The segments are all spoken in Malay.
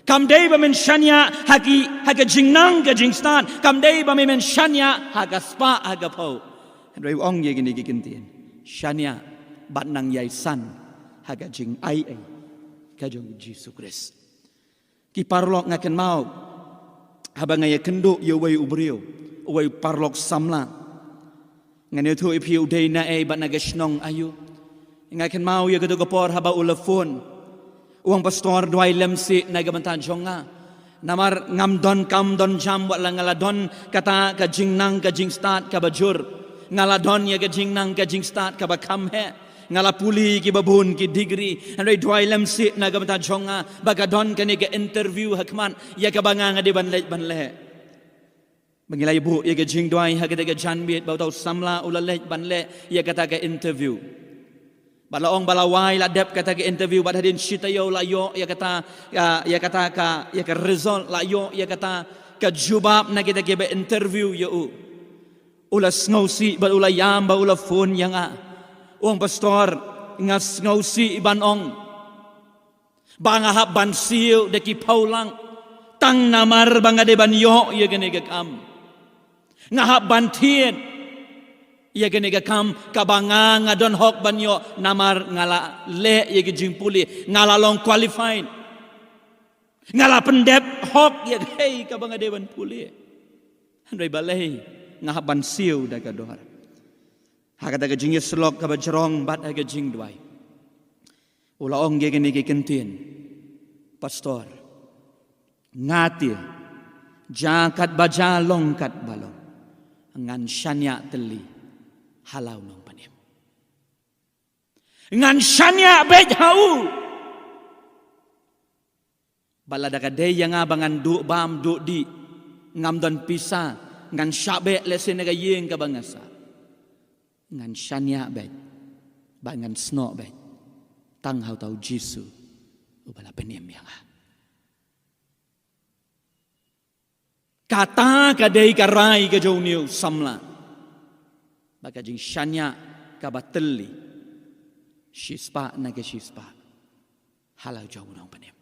Kam day ba men shanya haki jingnang ka jingstan. Kam day ba men shanya haka spa haka pau. Henry ong ye gini gikintin. Shanya bat nang yai san haka jing ai ka jong Jesus Christ. Ki parlok ngaken mau habang ngaya kendo ye wai ubrio wai parlok samla. Ngane tu ipi udai na bat nagashnong ayu. Ngaken mau ye kedo kapor haba ulafon. Uang pastor duai lemsi nagabantan jonga. Namar ngamdon kamdon jam wat langaladon kata ka jingnang ka jingstat ka bajur. Ngaladon ya ka jingnang ka jingstat ka bakamhe. Ngalapuli ki babun ki degree. Andai duai lemsi nagabantan jonga bagadon kani ka interview hakman ya ka banganga di banle. Mengilai bu ya ka jing duai ha ka janbit bau tau samla ulalej banle ya kata ka interview. Balaong balawai la dep kata ke interview bad hadin shitayo la yo ya kata ka result la yo ya kata ka jubab na kita ke interview yo ula sngosi bal ula yam ba ula phone yang uang pastor ngas sngosi banong bangahap ban siu de ki paulang tang namar bangade ban yo ya gene ke kam ngahap ban tien ia gene kam kabanga ngadon hok banyo namar ngala le ye jimpuli ngala long qualified ngala pendep hok ye hey kabanga dewan puli handai balai ngahaban siu da kador hakata jing slok ka bajrong bat aga jing duai ula ong ye gene ke kentin pastor ngati jakat baja longkat balong ngan shanya teli halau nong panim. Ngan shanya bet hau. Balada kadai yang abangan du bam du di ngam don pisa ngan syabe lesen naga yeng ka bangasa. Ngan shanya bet bangan sno bet tang hau tau Jisu ubala panim yang kata kadai karai ka joniu samla. Baka jing shanya kabateli shispa naga shispa halau jauh nang panem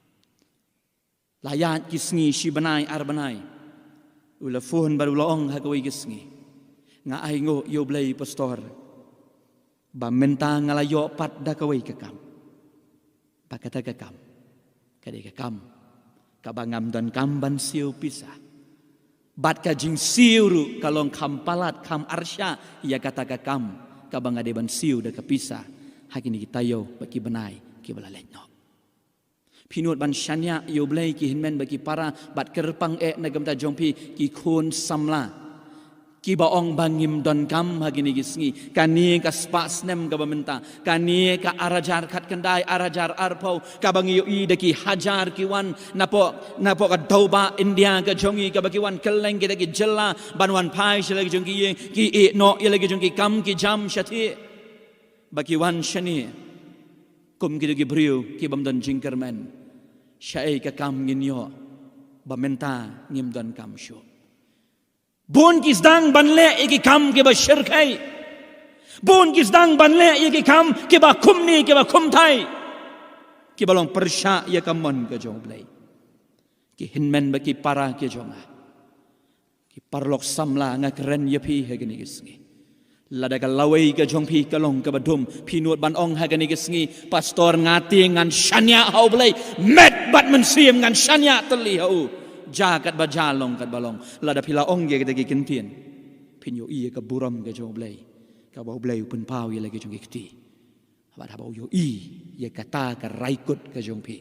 layat kisngi shibanai arbanai ula fuhun baru laong hagawai kisngi nga aingo yo blai pastor ba menta ngalayo pat dakawai kakam bakata kakam kadai kakam kabangam dan kamban siu pisah bat ka jing siuru kalong kampalat kam arsya ia kata ka kam kabang adeban siu da kapisa hakini kitayo baki benai ki balalej no pinut ban shanya yo blai ki hinmen baki para bat kerpang nagam ta jongpi ki khun samla ki baong bangim don kam hakini gisngi kani ka spas nem ka bamenta kani ka arajar khat kendai arajar arpau ka bangi yo i daki hajar ki wan napo ka dauba India ka jongi ka baki wan keleng ki daki jella banwan pai lagi jongi ki e no lagi jongi kam ki jam shati baki wan shani kum ki daki brio ki bamdon jingkermen syai ka kam nginyo bamenta ngim don kam syo Bon kisdang banle iki kam ke ba syirkai. Bon kisdang banle iki kam ke ba kumni ke ba kumtai. Ki balong persya ya kamon ke jong blai. Ki hinmen baki para ke jonga. Ki parlok samla nga keren ya pi hagani gisngi. Lada ka lawai ke jong pi kalong ke badum pinut ban ong hagani gisngi pastor ngati ngan shanya hau blai met bat mensiam ngan shanya teli hau. Jagat bajalong kat balong lada pila ong ye kita gikintian pinyo iya ka buram ka jong blai ka bau blai pun pau ye lagi jong ikti abat bau yo ye kata ka raikut ka jong pi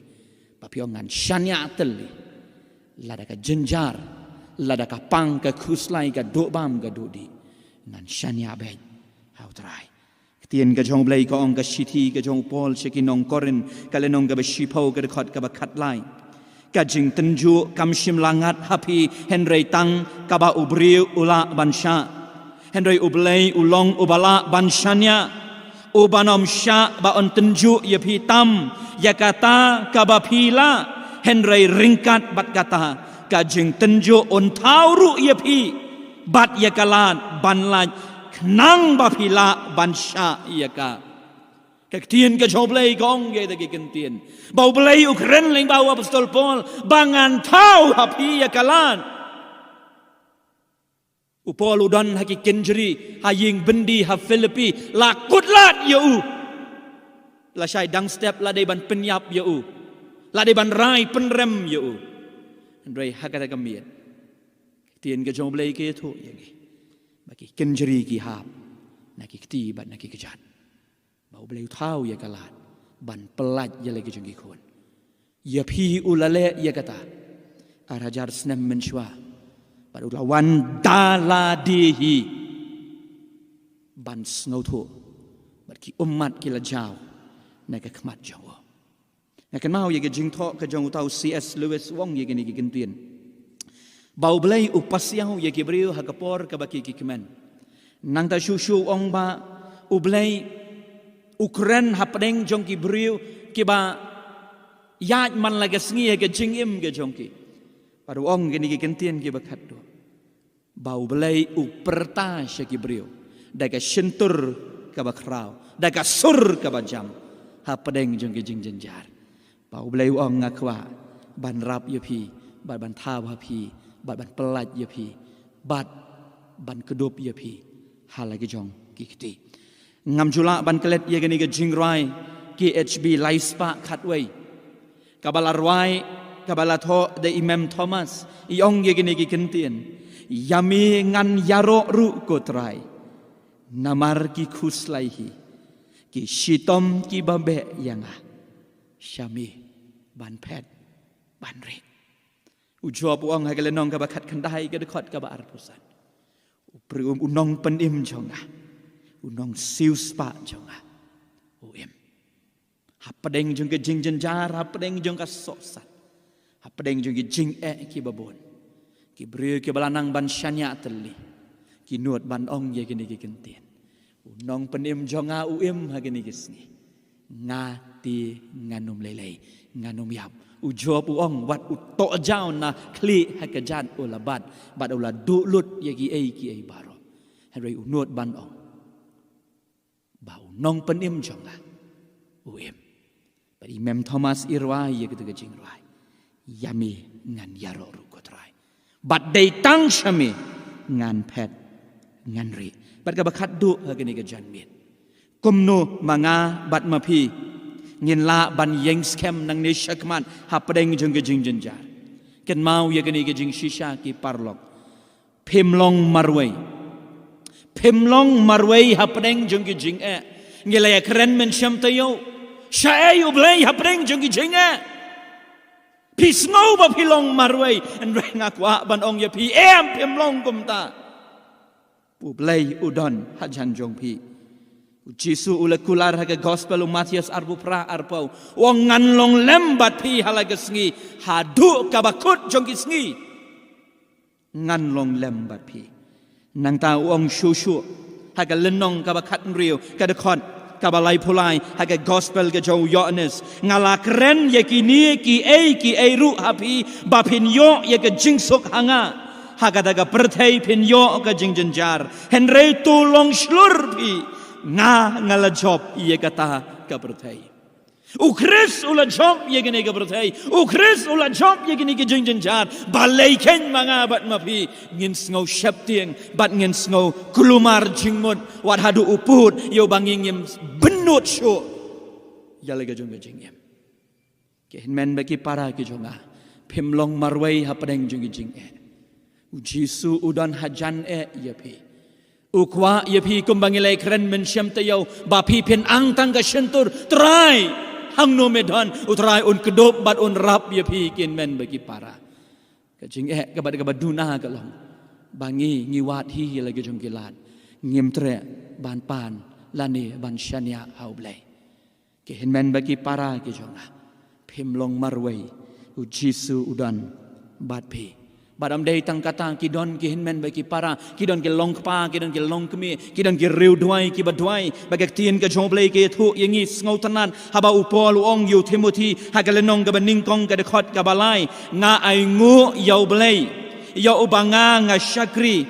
papiongan shanya teli lada ka jenjar lada ka pang ka kuslai ka dobam ka dodi ngan shanya bet how try tien ka jong blai ka ong ka shiti ka jong pol chekinong korin kalenong ka ba shipau ka dekat ka ba katlai kajing tenju kam shim langat hapi Henry tang kaba ubriu ula bansha Henry ublei ulong ubala banshanya ubanom sya ba on tenju ye hitam ya kata kaba pila Henry ringkat bat kata kajing tenju on tauru ye pi bat ya kalat banlaj nang ba pila bansha ya ka Kektian ke joblay gong ge dagi kentien. Bau belai Ukren ling bau apostol Paul bangan tau hapi ya kalan. Upol udan haki kenjeri haying bendi ha Filipi lakutlat ya u. La syai dang step la dai ban penyap ya u. La dai ban rai penrem ya u. Andrai hakata kamian. Kektian ke joblay ke tu ya ge. Bagi kenjeri ki hap. Naki kti bat naki kejat. Bau belai tahu ya kalat ban pelat ya lagi jengki kon ya pi ulale ya kata arajar senam menshwa pada lawan daladihi ban snautu berki umat kila jauh nak kemat jawa nak mau ya jing tho ke jong tahu C.S. Lewis wong ya gini gentien bau belai upasiau ya kibriu hakapor ke baki kikemen nang ta shushu ong ba ublai Ukren hapdeng jongki beriu kiba yaj man laga sngi ke jingim ke jongki pada ong gini kentien kiba khatdo bau belai uperta syaki beriu daga shentur kaba krau daga sur kaba jam hapdeng jongki jing jenjar bau belai ong ngakwa ban rap yapi ban taw hapi ban pelat yapi ban kedup yapi halagi jong kikti ngam jula ban kelet ye gani ke jingrai KHB laispa khatway kabala rwai kabala tho de Imam Thomas iong ye gani ke kentien yami ngan yaro ru kotrai namar ki khuslaihi ki shitom ki babe yanga syami ban pet ban re ujob uang hagelenong ka bakat kendai ke dekot ka ba arpusan uprum unong penim jonga unong sius pa jonga uem hapadeng jong ke jing jenjar hapadeng jong ka sosat hapadeng jong ke jing ki babon ki bre ki balanang ban syanya teli ki nuot ban ong ye kini ki kentien unong penim jonga uem ha kini kisni ngati nganum lelei nganum yap ujob uong wat uto jaw na kli hakajat ulabat bad ula dulut ye ki ai baro hari unuot ban ong bau nong penim jonga uem but Imam Thomas irwai ye gitu gajing rwai yami ngan yaro rukotrai but they tang shami ngan pet ngan ri but ka bakat du hagani gajan mit kumnu manga bat mapi ngin la ban yeng skem nang ne shakman hapdeng jong gajing jenjar ken mau ye gani gajing shisha ki parlok phimlong marway hapdeng jong ki jing ngilaya keren men syam tayo syae ublay hapdeng jong ki jing pisno ba philong marway and reng akwa ban ong ya pi phimlong kumta ublay udon hajan jong pi Jisu ule kular haga gospel Matius arbu pra arpau wong ngan long lembat pi halaga sngi hadu kabakut jong ki sngi ngan long lembat pi nang ta wong shushu haga lenong kabakat riu kadakon kabalai pulai haga gospel ga jau Yohanes ngala keren ye kini ki ai ru hapi bapin yo ye ga jingsuk hanga haga daga perthai pin yo ga jingjenjar henrei tu long slur pi ngala job ye kata ka perthai ukris ula job ye gene ka perthai ukris ula job ye gene ki jingjenjar balai ken manga bat mapi ngin sngo shaptieng bat ngin sngo kulumar jingmut wat hadu uput yo banging yem benut sho yale ga jong jingem ke men baki para ki jonga phimlong marwai hapadeng jong jing Jisu udan hajan ye pi ukwa ye pi kumbangilai keren men syam tayo ba pi pen ang tangga shentur try hang no medan utrai un kedop bat un rap ye pi kin men bagi para kajing kabad duna kalong bangi ngiwat hi lagi jong kilat ngim tre ban pan lani ban syania haublai ke hen men bagi para ke jonga phimlong marwai Jisu udan bat pi Badam day tang katang kidon ki hinmen bagi para kidon ki long pa kidon ki long kemi kidon ki riu duai ki badwai bagak tien ka joblei ki thu yengi ngau tanan haba upol ong yu Timothy hagalenong ka baning kong ka dekhot ka balai nga ai ngu yau blei yau ubanga nga syakri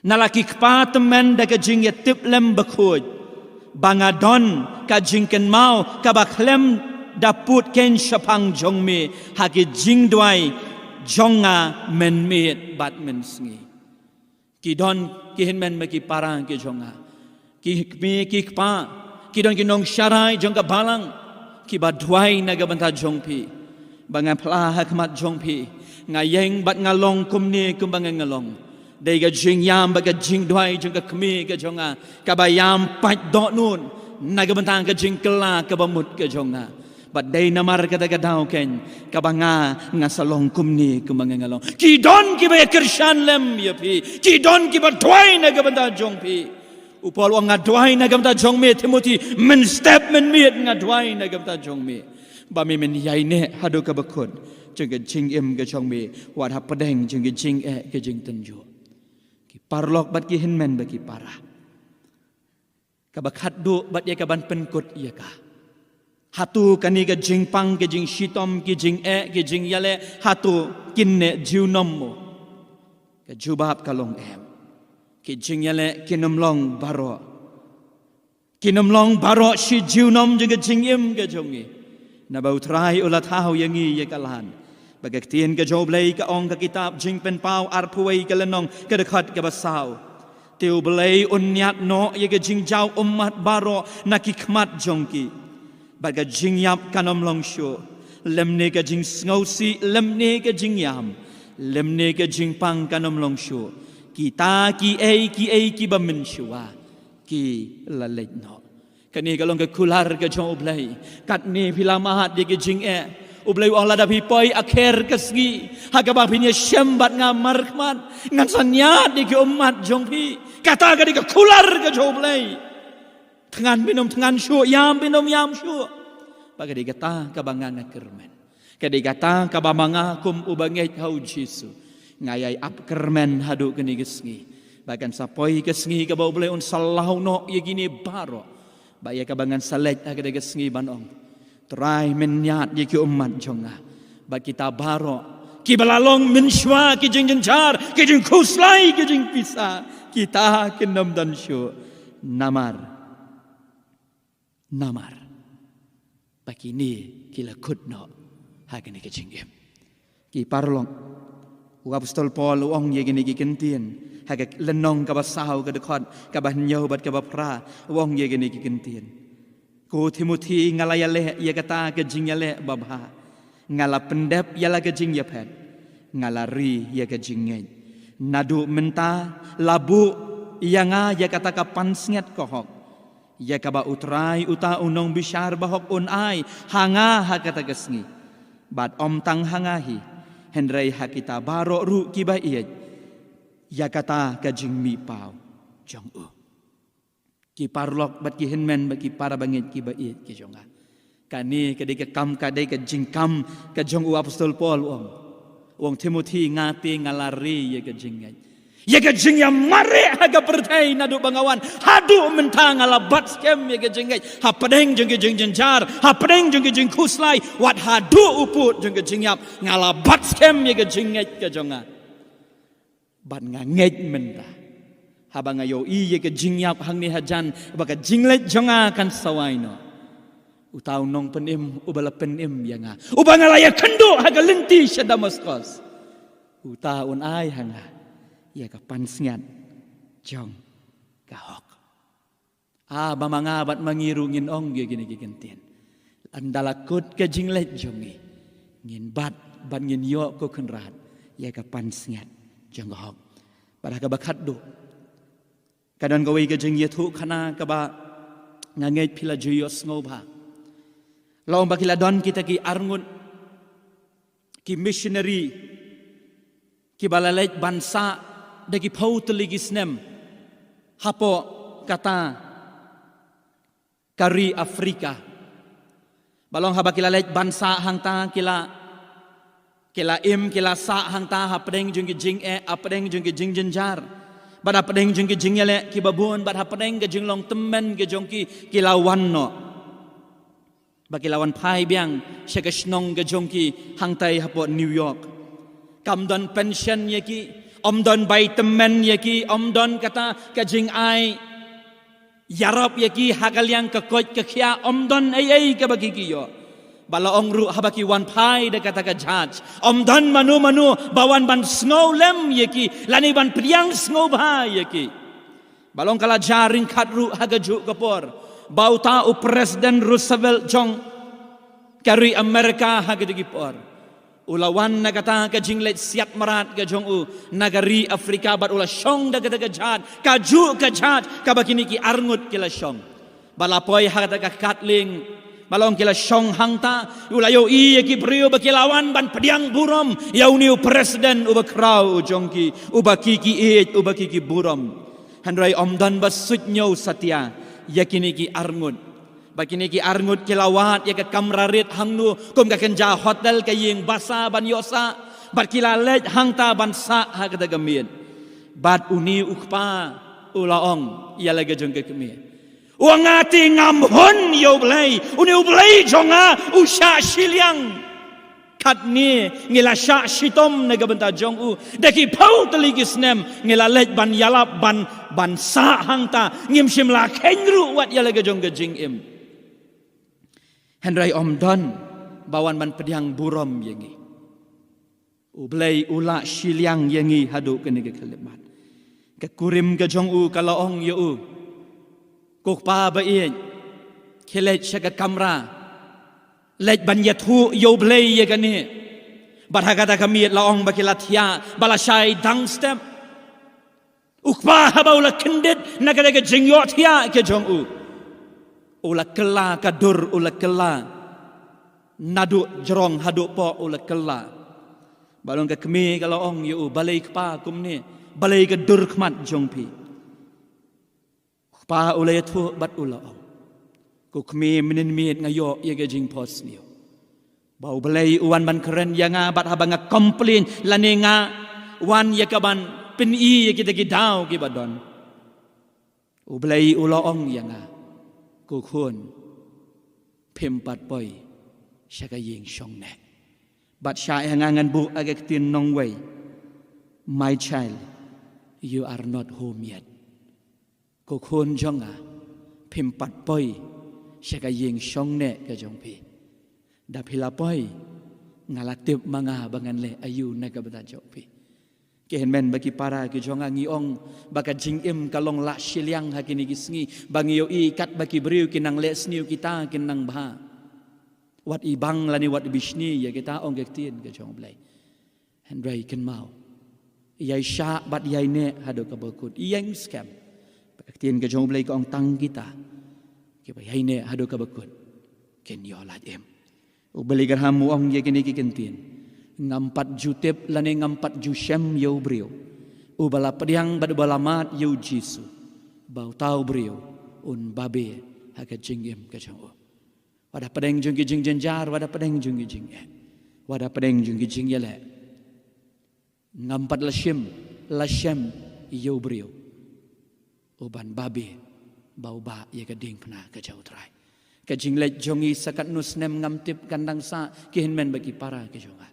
nalaki kpa temen da ka jing ya tip lem bakhoj bangadon ka jingken mau ka ba klem daput ken shapang jongme hagi jingdwai jonga men met bat men sngi ki don ki hinmen me ki parang ki jonga ki me ki pa ki don ki nong sharai jong ka balang ki ba dwai na ga banta jongpi bangan pla hakmat jongpi ngayeng bat ngalong kumni kumbangan ngalong dai ga jing yam ba ga jing dwai jong ka kmi ka jonga ka ba yam pat do nun na ga banta ka jing kela ka ba mut ka jonga bat dai namar kata ka daw ken ka ba nga salong kumni kumbangan ngalong ki don ki ba krishan lem ya pi ki don ki ba dwai na ga banta jongpi upol nga dwai na ga banta jongme Timothy men step men miet nga dwai na ga banta jongme ba mi men yai ne hadu ka ba khod jeng ke jing em ke chong me wat hap pedeng jeng ke jing ke jing tenjo ki parlok bat ki hinmen ba ki para ka ba khat du bat ye ka ban pen kut ye ka hatu kani ke jing pang ke jing shitom ke jing ke jing yale hatu kinne jiunom mo ke jubab kalong em ke jing yale kinom long baro shi jiunom jeng ke jing em ke jongi na ba utrai ulat hau yangi ye kalan bagaktian ka joblay ka ong ka kitab jing pen pau arpuay ka lanong ka dekat ka basaw tiu belay unyat no ye ka jing jaw umat baro nakikmat jongki baga jing yap kanom long syo lemne ka jing sngosi lemne ka jing yam lemne ka jing pang kanom long syo kita ki ba min sywa ki lalet no kani kalong ka kular ka joblay kat ni pilamahat ye ka jing ublay Allah da pipoi akhir kesgi hagabah pinya syembat ngamarkmat ngan sanyat di ke umat jongpi kata ka di ke kular ke joblay tengan binum tengan syu yam binum yam syu baga di kata ka bangan kermen ka di kata ka bamanga kum ubangai hau jisu ngayai ap kermen hadu keni kesgi bagan sapoi kesgi ka ublay un salau no ye gini baro baya ka bangan salet ka di kesgi banong try menyat ye ki umat jonga ba kita baro ki balalong menshwa ki jing jenjar ki jing khuslai ki jing pisa kita kinam dan syu namar ba kini kila kutno ha kini ki jing em ki parlong u apostol Paul ong ye gini ki kentien ha ka lenong ka basau ka dekot ka banyo bat ka bapra wong ye gini ki kentien ko Timothy ngalaya leh ia kata ke jing yale babha ngala pendep yala ke jing yapet ngalari ia ke jingeng nadu menta labu yanga ia kata ka pansnget kohok ia ka ba utrai uta unong bishar bahok un ai hanga ha kata kesngi bat om tang hangahi hendrai ha kita baro ru kiba iet ia kata ke jing mi pau jong u ki parlok bat ki hinmen bat ki para bangit ki ba it ki jonga kani kadai ka kam kadai ka jingkam ka jong u apostol Paul wong Timothy ngati ngalari ye ka jingai ye ka jingya mare haga pertai nadu bangawan hadu mentang ala bat skem ye ka jingai ha pedeng jong ki jing jenjar ha pedeng jong ki jing khuslai wat hadu uput jong ki jingyap ngala bat skem ye ka jingai ka jonga bat nganget menta habang ayo iye ke jingyap hang ni hajan baka jinglet jonga kan sawaino utaw nong penim ubala penim yanga ubanga laya kendo haga lenti sya Damaskus utaun ai hanga ya ka pansngat jong kahok bamanga bat mangirungin ong ge gini gigentien andalakut ke jinglet jongi ngin bat ban ngin yo ko kenrat ya ka pansngat jong kahok pada ka bakat do kadang gawe ke jeng yetu kana kaba nganget pila juyos ngoba lawan bakila don kita ki arngun ki missionary ki balalait bansa dagi pautli gisnem hapo kata kari Afrika balong habakila lait bansa hangta kila kila sa hangta hapdeng jung ki jing apdeng jung ki jing jenjar bada pedeng jeng ki jing yale ki babun bada pedeng ke jing long temen ke jong ki lawan no bagi lawan pai biang syaka snong ke jong ki hangtai hapo New York kam don pension ye ki om don bai temen ye ki om don kata ke jing ai yarap yaki hagaliang kakot kakya omdon ay ka bagigiyo bala ongru habaki wan pai de kata ka judge omdon manu bawan ban snow lem yaki lani ban priang snow ba yaki balong kala jaring katru hagaju kapor bauta u Presiden Roosevelt jong kari Amerika hagadi por ulawan nagata ka jinglet siat marat ka jong u nagari Afrika bat ula syong daga jad kaju ka jad ka bakini ki arngut kila syong balapoy hagata ka katling balong kila syong hangta ulayo i ki brio bakilawan ban pediang burom yauniu presiden u bakrau jong ki u bakiki it u bakiki burom handrai omdan basutnyo satya yakini ki arngut bakini ki arngut kilawat ya ke kamrarit hangnu kum ka kenja hotel ka ying basa ban yosa bat kilalet hangta ban sa ha ka gamit bat uni ukpa ulaong ya laga jong ka kemi wangati ngamhon yo blai uni blai jonga usha shiliang katni ngila sha shitom naga benta jong u deki pau teligis nem ngila let ban yalap ban sa hangta ngim shimla kenru wat ya laga jong ka jing im Henry omdon bawan ban pediang burom yengi ublay ula shiliang yengi hadu kene ke kelemat ke kurim ke jong u kalaong yo u kokpa ba ien kelet shaka kamra let ban yathu yo blay ye kane barhagata kami laong bakilatia balashai dang step ukpa habaula kendit nagade ke jingyot ya ke jong u ula kela kadur ula kela nadu jerong hadu po ula kela balong ke kemi kalau ong yu balai kpa kum ni balai ke dur kmat jong pi kpa ula yatu bat ula ong ku kemi minin miet ngayo ye ke jing pos ni bau balai uwan ban keren yanga bat habanga komplain laninga wan ye ka ban pin i ye kita gidau ki badon u balai ula ong yangaกูควรเพิ่มปัดปอยชักยิงชงเนบัดชายงานบุกอากตินนองไว้ my child you are not home yet กูควรจงอ่ะเพิ่มปัดปอยชักยิงชงเนกจงพีดับพิลาปอยงาลติบมังอาบังอันเลอายุนักบัดจงพีเห็นmen bagi para ke jonga ngiong baka jingim kalong la shiliang hakini kisngi bangi yo ikat bagi beriu kinang le sniu kita kinang bah wat ibang lani wat bishni ya kita ong gektin ke jong blai hendrai ken mau yai sha bat yai ne hado ka bakut yang scam gektin ke jong blai ka ong tang kita ke ba yai ne hado ka bakut ken yo lat em u beli garhamu ong ye kini ki kentin ngampat jutep lane ngampat jusem yo brio ubala pediang badu balamat yo jisu bau tau brio un babe haka jingim ka jango wada pedeng jung ki jing jenjar wada pedeng jung ki jing wada pedeng jung ki jing yele ngampat lashem yo brio uban babe bau ba ye ka ding pna ka jau trai ka jing le jongi sakat nusnem ngamtip kandang sa kihin men bagi para ka jonga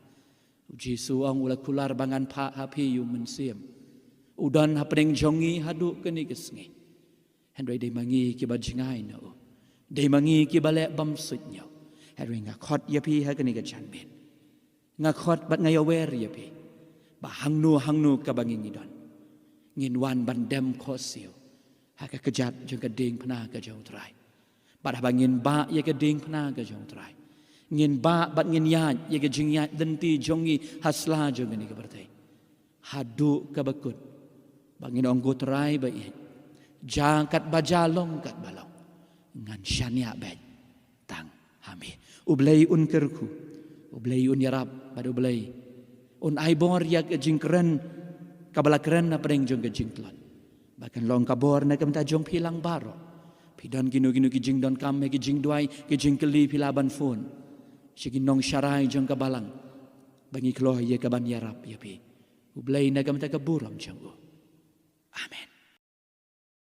Jisu ang ula kular bangan pa hapi yu mensiam udan hapeng jongi hadu keni kesngi hendrai de mangi ki bajingai no de mangi ki bale bam sutnyo hendrai ngakot yapi ha keni ka janben ngakot bat ngayawer yapi ba hangnu ka bangi ngidon ngin wan bandem khosio ha ka kejat jeng ka ding pna ka jong trai bat bangin ba ye ka ding pna ka jong trai ngin ba bat ngin yat ye ke jing yat denti jongi hasla jong ni ke bertai hadu ka bakut bangin onggo trai ba ye jangkat bajalong kat balong ngan syania bet tang hami ublei un kerku ublei un yarab badu ublei un aibor ya ke jing keren kabala keren na preng jong ke jing tlon bahkan long kabor na kam ta jong pilang baro pidan ginu ki jing don kam ki jing duai ki jing keli pilaban phone Sige nong syarai jong kabalang bangi kloh ye kaban yarap yapi ublay nagam ta kaburam jong. Amen.